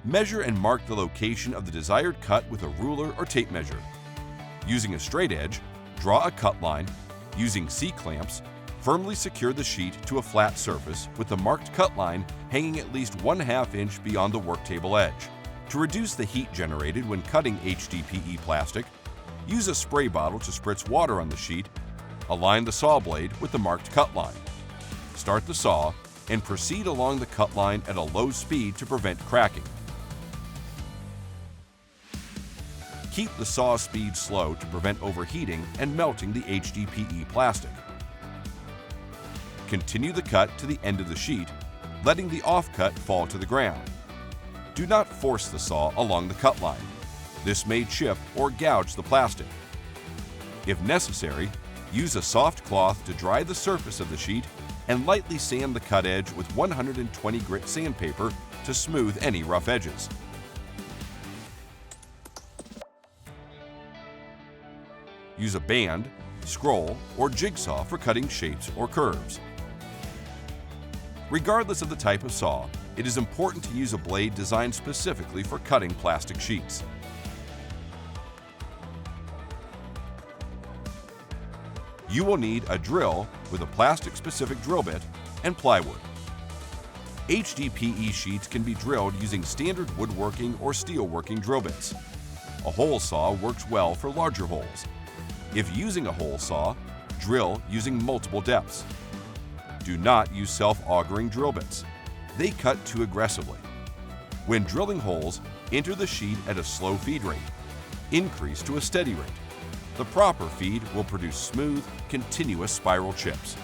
Measure and mark the location of the desired cut with a ruler or tape measure. Using a straight edge, draw a cut line. Using C-clamps, firmly secure the sheet to a flat surface with the marked cut line hanging at least 1/2 inch beyond the work table edge. To reduce the heat generated when cutting HDPE plastic, use a spray bottle to spritz water on the sheet. Align the saw blade with the marked cut line. Start the saw and proceed along the cut line at a low speed to prevent cracking. Keep the saw speed slow to prevent overheating and melting the HDPE plastic. Continue the cut to the end of the sheet, letting the offcut fall to the ground. Do not force the saw along the cut line. This may chip or gouge the plastic. If necessary, use a soft cloth to dry the surface of the sheet and lightly sand the cut edge with 120 grit sandpaper to smooth any rough edges. Use a band, scroll, or jigsaw for cutting shapes or curves. Regardless of the type of saw, it is important to use a blade designed specifically for cutting plastic sheets. You will need a drill with a plastic-specific drill bit and plywood. HDPE sheets can be drilled using standard woodworking or steelworking drill bits. A hole saw works well for larger holes. If using a hole saw, drill using multiple depths. Do not use self-augering drill bits. They cut too aggressively. When drilling holes, enter the sheet at a slow feed rate. Increase to a steady rate. The proper feed will produce smooth, continuous spiral chips.